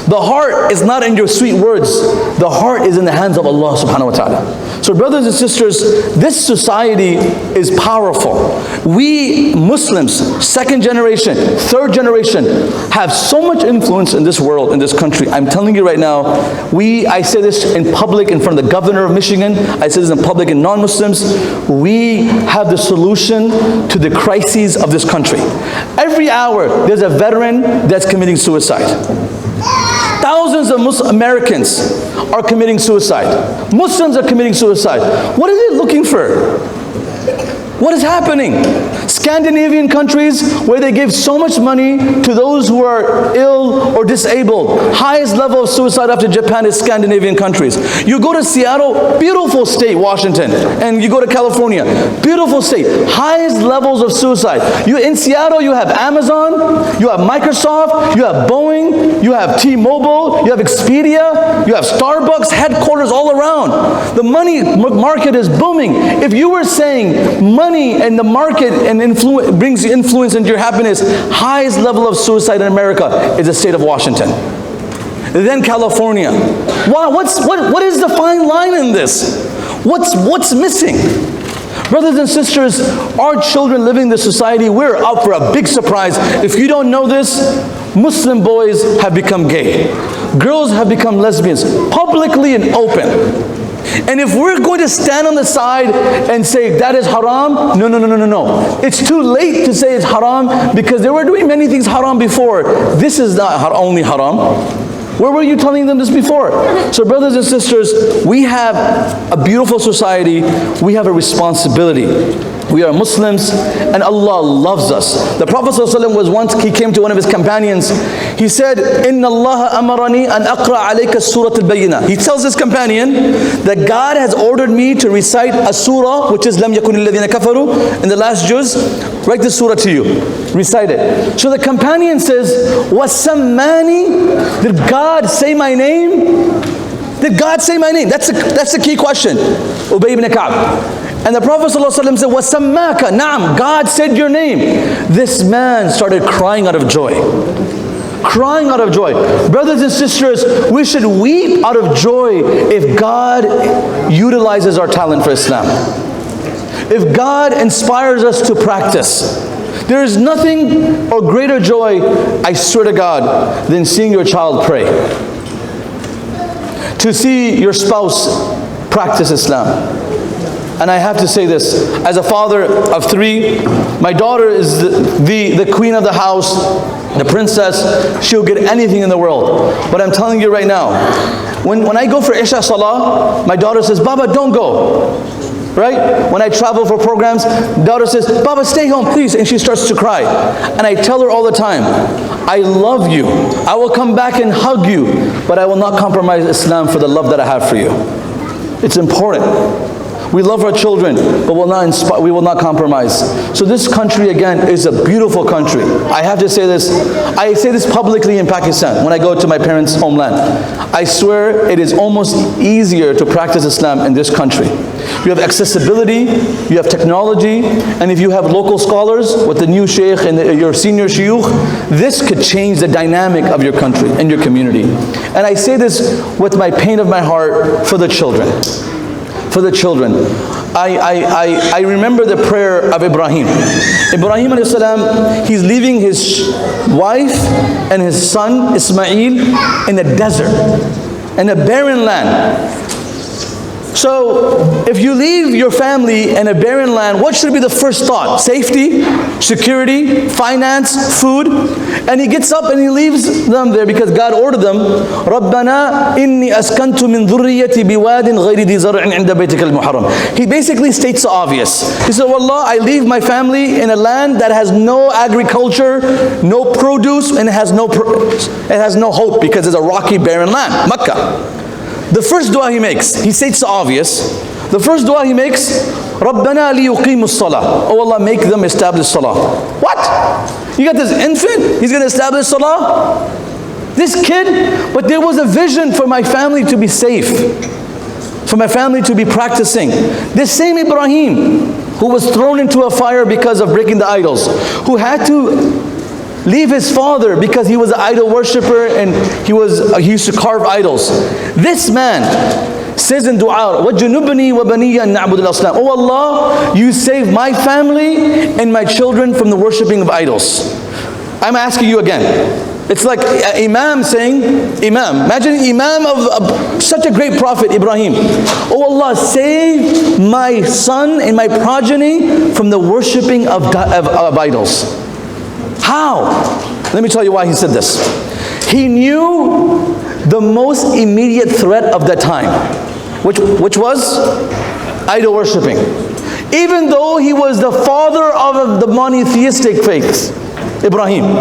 The heart is not in your sweet words. The heart is in the hands of Allah subhanahu wa ta'ala. So brothers and sisters, this society is powerful. We Muslims, second generation, third generation, have so much influence in this world, in this country. I'm telling you right now, I say this in public in front of the governor of Michigan. I say this in public in non-Muslims. We have the solution to the crises of this country. Every hour, there's a veteran that's committing suicide. Thousands of Americans are committing suicide. Muslims are committing suicide. What is it looking for? What is happening? Scandinavian countries where they give so much money to those who are ill or disabled. Highest level of suicide after Japan is Scandinavian countries. You go to Seattle, beautiful state, Washington, and you go to California, beautiful state, highest levels of suicide. In Seattle, you have Amazon, you have Microsoft, you have Boeing, you have T-Mobile, you have Expedia, you have Starbucks, headquarters all around. The money market is booming. If you were saying money and the market and brings influence into your happiness, highest level of suicide in America is the state of Washington. Then California. Wow, what is the fine line in this? What's missing? Brothers and sisters, our children living in this society, we're out for a big surprise. If you don't know this, Muslim boys have become gay. Girls have become lesbians, publicly and open. And if we're going to stand on the side and say that is haram, no. It's too late to say it's haram because they were doing many things haram before. This is not only haram. Where were you telling them this before? So brothers and sisters, we have a beautiful society. We have a responsibility. We are Muslims and Allah loves us. The Prophet ﷺ was once, he came to one of his companions. He said, إِنَّ اللَّهَ أَمَرَنِي أَنْ أَقْرَأَ عَلَيْكَ السُّورَةَ الْبَيِّنَةِ. He tells his companion that God has ordered me to recite a surah, which is لَمْ يَكُنِ الَّذِينَ كَفَرُوا, in the last juz. Write this surah to you. Recite it. So the companion says, وَسَمَّانِي. Did God say my name? Did God say my name? That's the key question. Ubay ibn Ka'b. And the Prophet ﷺ said, وَسَمَّاكَ. Naam, God said your name. This man started crying out of joy. Crying out of joy. Brothers and sisters, we should weep out of joy if God utilizes our talent for Islam. If God inspires us to practice. There is nothing or greater joy, I swear to God, than seeing your child pray. To see your spouse practice Islam. And I have to say this, as a father of 3, my daughter is the queen of the house, the princess. She'll get anything in the world. But I'm telling you right now, when I go for Isha Salah, my daughter says, Baba, don't go. Right? When I travel for programs, daughter says, Baba, stay home, please. And she starts to cry. And I tell her all the time, I love you. I will come back and hug you, but I will not compromise Islam for the love that I have for you. It's important. We love our children, but we will not compromise. So this country, again, is a beautiful country. I have to say this. I say this publicly in Pakistan when I go to my parents' homeland. I swear it is almost easier to practice Islam in this country. You have accessibility, you have technology, and if you have local scholars with the new sheikh and your senior shuyukh, this could change the dynamic of your country and your community. And I say this with my pain of my heart for the children. For the children. I remember the prayer of Ibrahim. Ibrahim alayhi salam, he's leaving his wife and his son Ismail in a desert, in a barren land. So if you leave your family in a barren land, what should be the first thought? Safety, security, finance, food. And he gets up and he leaves them there because God ordered them. رَبَّنَا إِنِّي أَسْكَنْتُ مِنْ ذُرِّيَّتِي بِوَادٍ غَيْرِ ذِي زَرْعٍ عِنْدَ بَيْتِكَ الْمُحَرَّمِ. He basically states the obvious. He said, Wallah, I leave my family in a land that has no agriculture, no produce, and it has no hope because it's a rocky, barren land, Makkah. The first dua he makes, he states the obvious. The first dua he makes, رَبَّنَا لِيُقِيمُوا الصَّلَاةِ. Oh Allah, make them establish salah. What? You got this infant, he's going to establish salah? This kid, but there was a vision for my family to be safe, for my family to be practicing. This same Ibrahim, who was thrown into a fire because of breaking the idols, who had to leave his father because he was an idol worshiper and he used to carve idols. This man says in dua, وَجُنُبْنِي وَبَنِيَّ أَن نَعْبُدَ الْأَصْنَامِ. Oh Allah, you save my family and my children from the worshipping of idols. I'm asking you again. It's like Imam saying, Imam, imagine Imam of such a great prophet, Ibrahim. Oh Allah, save my son and my progeny from the worshipping of idols. How? Let me tell you why he said this. He knew the most immediate threat of that time, which was idol worshipping. Even though he was the father of the monotheistic faith, Ibrahim.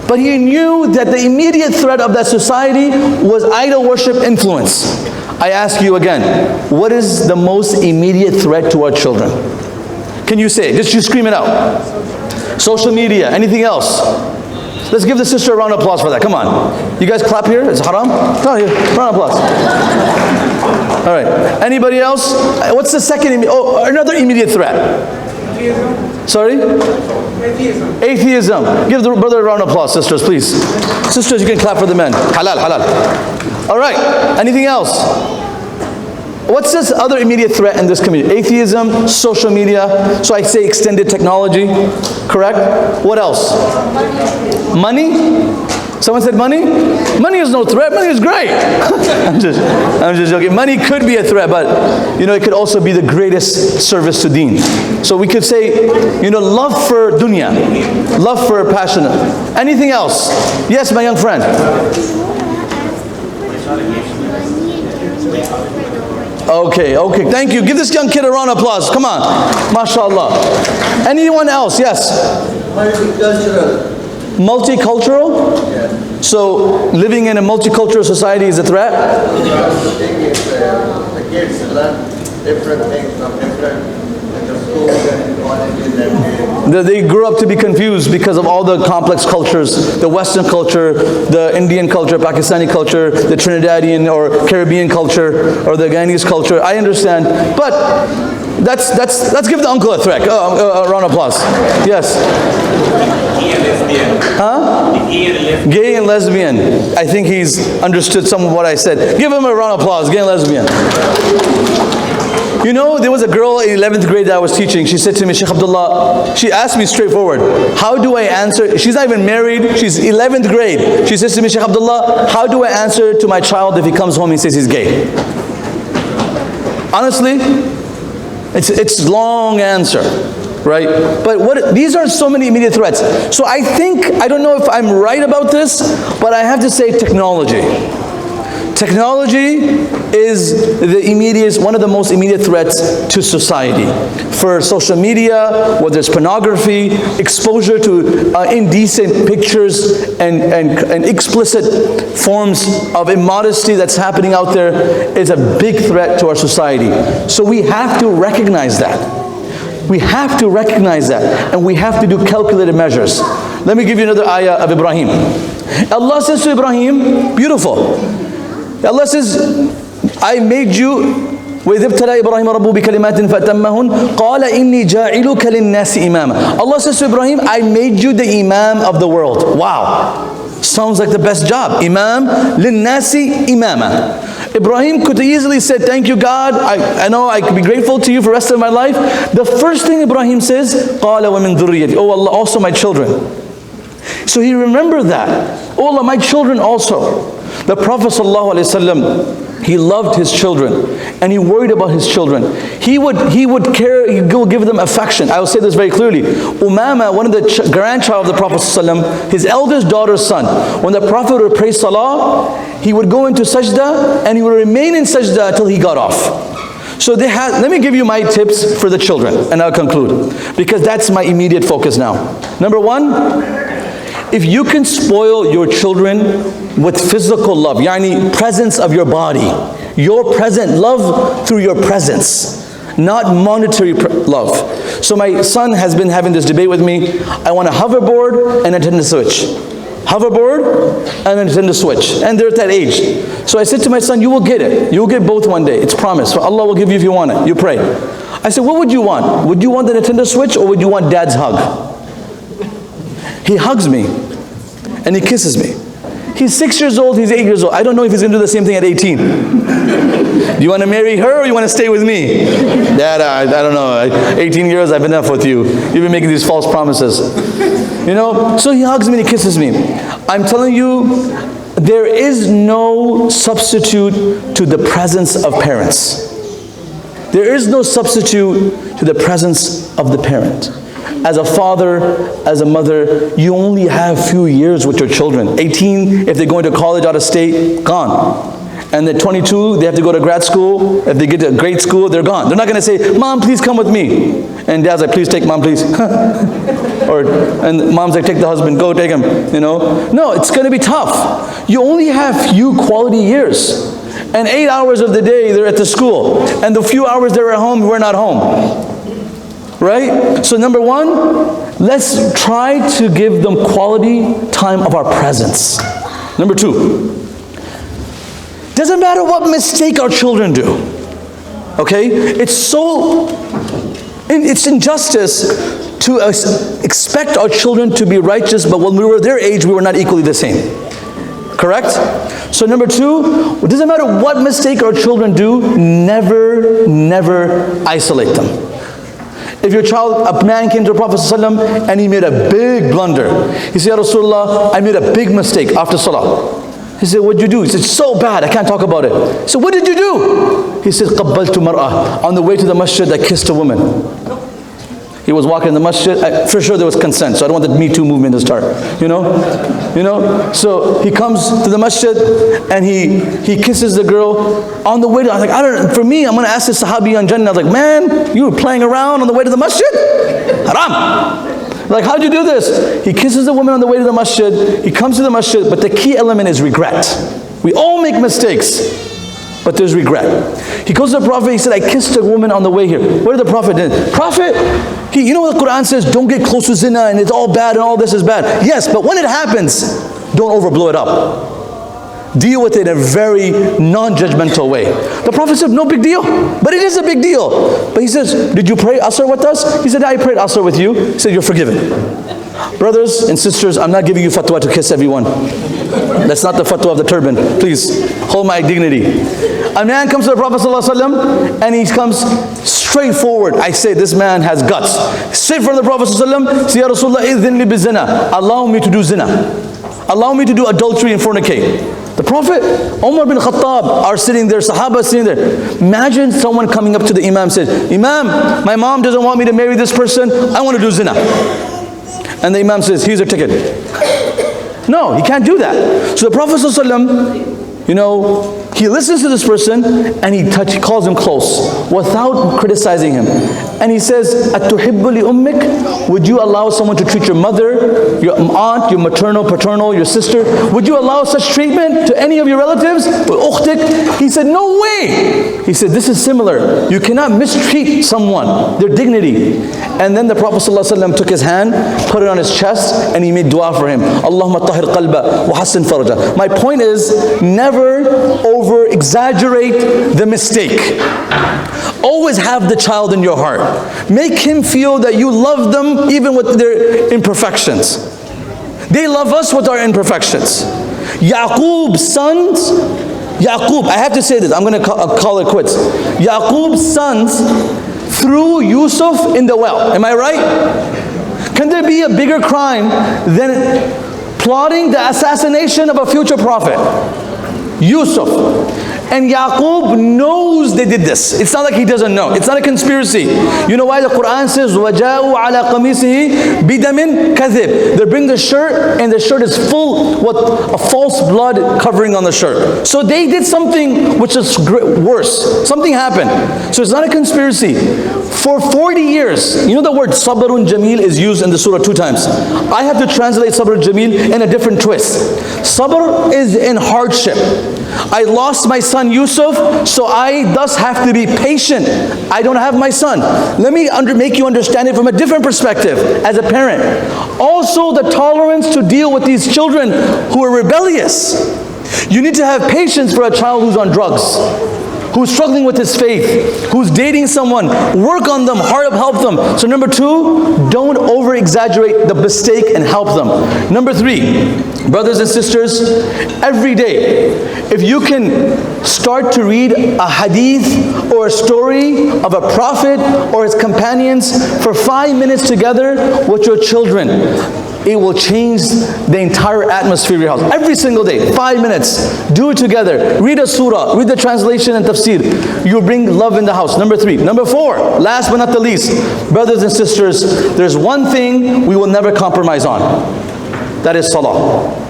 But he knew that the immediate threat of that society was idol worship influence. I ask you again, what is the most immediate threat to our children? Can you say it? Just you scream it out. Social media, anything else? Let's give the sister a round of applause for that. Come on. You guys clap here? It's haram? Oh, here. Round of applause. All right. Anybody else? What's the second? Another immediate threat. Atheism. Sorry? Atheism. Atheism. Give the brother a round of applause, sisters, please. Sisters, you can clap for the men. Halal, halal. All right. Anything else? What's this other immediate threat in this community? Atheism, social media, so I say extended technology, correct? What else? Money? Someone said money? Money is no threat, money is great. I'm just joking. Money could be a threat, but it could also be the greatest service to deen. So we could say, love for dunya, love for passionate. Anything else? Yes, my young friend. Okay, thank you. Give this young kid a round of applause. Come on. MashaAllah. Anyone else? Yes. Multicultural? Yeah. So, living in a multicultural society is a threat? The thing is, the kids learn different things from different schools and colleges and they grew up to be confused because of all the complex cultures, the Western culture, the Indian culture, Pakistani culture, the Trinidadian or Caribbean culture, or the Ghanese culture. I understand, but let's give the uncle a threat. A round of applause. Yes. Gay and lesbian. Huh? Gay and lesbian. I think he's understood some of what I said. Give him a round of applause. Gay and lesbian. There was a girl in 11th grade that I was teaching. She said to me, Sheikh Abdullah, she asked me straightforward, how do I answer? She's not even married. She's 11th grade. She says to me, Sheikh Abdullah, how do I answer to my child if he comes home and says he's gay? Honestly, it's a long answer, right? But these are so many immediate threats. So I don't know if I'm right about this, but I have to say technology. Technology is one of the most immediate threats to society. For social media, whether it's pornography, exposure to indecent pictures and explicit forms of immodesty that's happening out there is a big threat to our society. So we have to recognize that. We have to recognize that, and we have to do calculated measures. Let me give you another ayah of Ibrahim. Allah says to Ibrahim, beautiful. Allah says, I made you وَإِذِ ابْتَلَى إِبْرَاهِيمَ رَبُّهُ بِكَلِمَاتٍ فَأَتَمَّهُنَّ قَالَ إِنِّي جَاعِلُكَ لِلنَّاسِ إِمَامًا. Allah says to Ibrahim, I made you the Imam of the world. Wow. Sounds like the best job. Imam لِلنَّاسِ إِمَامًا. Ibrahim could easily say, thank you God, I know I could be grateful to you for the rest of my life. The first thing Ibrahim says, قَالَ وَمِن ذُرِّيَّتِي. Oh Allah, also my children. So he remembered that. Oh Allah, my children also. The Prophet ﷺ, He loved his children, and he worried about his children. He would care, he would give them affection. I will say this very clearly. Umama, one of the grandchild of the Prophet ﷺ, his eldest daughter's son, when the Prophet would pray salah, he would go into sajda, and he would remain in sajda until he got off. So let me give you my tips for the children, and I'll conclude, because that's my immediate focus now. Number one, if you can spoil your children with physical love, yani presence of your body, your present love through your presence, not monetary love. So my son has been having this debate with me. I want a hoverboard and a Nintendo Switch. Hoverboard and a Nintendo Switch. And they're at that age. So I said to my son, you will get it. You will get both one day. It's promised. So Allah will give you if you want it. You pray. I said, what would you want? Would you want the Nintendo Switch or would you want dad's hug? He hugs me and he kisses me. He's 6 years old, he's 8 years old. I don't know if he's going to do the same thing at 18. Do you want to marry her or you want to stay with me? Dad, I don't know. 18 years, I've been enough with you. You've been making these false promises. You know? So he hugs me and he kisses me. I'm telling you, there is no substitute to the presence of parents. There is no substitute to the presence of the parent. As a father, as a mother, you only have few years with your children. 18, if they're going to college out of state, gone. And at 22, they have to go to grad school. If they get to grade school, they're gone. They're not going to say, Mom, please come with me. And Dad's like, please take Mom, please. And Mom's like, take the husband, go take him. You know? No, it's going to be tough. You only have few quality years. And 8 hours of the day, they're at the school. And the few hours they're at home, we're not home. Right? So number one, let's try to give them quality time of our presence. Number two, doesn't matter what mistake our children do. Okay? It's injustice to expect our children to be righteous, but when we were their age, we were not equally the same. Correct? So number two, it doesn't matter what mistake our children do, never isolate them. If your child, a man came to the Prophet ﷺ and he made a big blunder. He said, Ya Rasulullah, I made a big mistake after salah. He said, what did you do? He said, so bad, I can't talk about it. He said, what did you do? He said, قَبَّلْتُ مَرْأَةً. On the way to the masjid, I kissed a woman. He was walking in the masjid. For sure there was consent, so I don't want the Me Too movement to start. You know? So he comes to the masjid and he kisses the girl on the way to, I was like, for me, I'm going to ask this Sahabi on Jannah. I was like, man, you were playing around on the way to the masjid? Haram. Like, how'd you do this? He kisses the woman on the way to the masjid. He comes to the masjid, but the key element is regret. We all make mistakes, but there's regret. He goes to the Prophet, he said, I kissed a woman on the way here. What did the Prophet do? Prophet, you know what the Quran says, don't get close to zina and it's all bad and all this is bad. Yes, but when it happens, don't overblow it up. Deal with it in a very non-judgmental way. The Prophet said, no big deal. But it is a big deal. But he says, did you pray Asr with us? He said, I prayed Asr with you. He said, you're forgiven. Brothers and sisters, I'm not giving you fatwa to kiss everyone. That's not the fatwa of the turban. Please, hold my dignity. A man comes to the Prophet ﷺ and he comes straight forward. I say, this man has guts. Straight from the Prophet ﷺ, say, Ya Rasulullah, idhin li bizina. Allow me to do zina. Allow me to do adultery and fornicate. The Prophet, Umar bin Khattab are sitting there, Sahaba sitting there. Imagine someone coming up to the Imam and says, Imam, my mom doesn't want me to marry this person. I want to do zina. And the Imam says, here's your ticket. No, he can't do that. So the Prophet ﷺ, you know, he listens to this person and he calls him close without criticizing him. And he says, At-tuhibbu li ummik? Would you allow someone to treat your mother, your aunt, your maternal, paternal, your sister? Would you allow such treatment to any of your relatives? He said, no way. He said, this is similar. You cannot mistreat someone, their dignity. And then the Prophet ﷺ took his hand, put it on his chest, and he made dua for him. Allahumma tahir qalba wa hassin faraja. My point is, never over-exaggerate the mistake. Always have the child in your heart. Make him feel that you love them even with their imperfections. They love us with our imperfections. Yaqub's sons, I have to say this, I'm going to call it quits. Yaqub's sons threw Yusuf in the well. Am I right? Can there be a bigger crime than plotting the assassination of a future prophet? Yusuf. And Yaqub knows they did this. It's not like he doesn't know. It's not a conspiracy. You know why the Quran says, وَجَاءُوا عَلَى قَمِيصِهِ بِدَمٍ كَذِب. They bring the shirt, and the shirt is full with a false blood covering on the shirt. So they did something which is worse. Something happened. So it's not a conspiracy. For 40 years, you know the word sabrun jameel is used in the surah 2 times. I have to translate sabr jameel in a different twist. Sabr is in hardship. I lost my son Yusuf, so I thus have to be patient. I don't have my son. Let me make you understand it from a different perspective as a parent. Also the tolerance to deal with these children who are rebellious. You need to have patience for a child who's on drugs, who's struggling with his faith, who's dating someone. Work on them, help them. So number 2, don't over-exaggerate the mistake and help them. Number 3, brothers and sisters, every day, if you can start to read a hadith or a story of a prophet or his companions for 5 minutes together with your children, it will change the entire atmosphere of your house. Every single day, 5 minutes. Do it together. Read a surah. Read the translation and tafsir. You'll bring love in the house. Number 3. Number 4, last but not the least, brothers and sisters, there's one thing we will never compromise on. That is salah.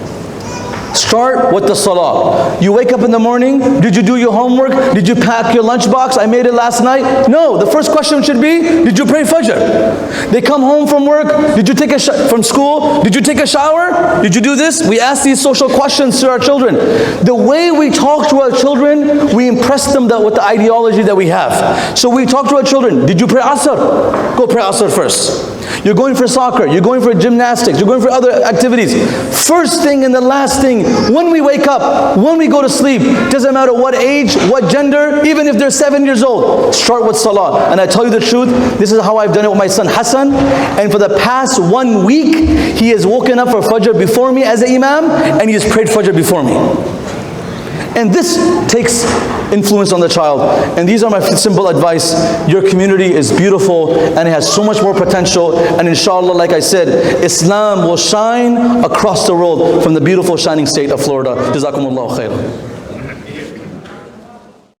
Start with the salah. You wake up in the morning, did you do your homework? Did you pack your lunchbox? I made it last night. No, the first question should be, did you pray Fajr? They come home from work, did you take from school? Did you take a shower? Did you do this? We ask these social questions to our children. The way we talk to our children, we impress them with the ideology that we have. So we talk to our children, did you pray Asr? Go pray Asr first. You're going for soccer, you're going for gymnastics, you're going for other activities. First thing and the last thing, when we wake up, when we go to sleep, doesn't matter what age, what gender, even if they're 7 years old, start with salah. And I tell you the truth, this is how I've done it with my son Hassan, and for the past 1 week, he has woken up for Fajr before me as an imam, and he has prayed Fajr before me. And this takes influence on the child. And these are my simple advice. Your community is beautiful and it has so much more potential. And inshallah, like I said, Islam will shine across the world from the beautiful shining state of Florida. Jazakumullahu khairan.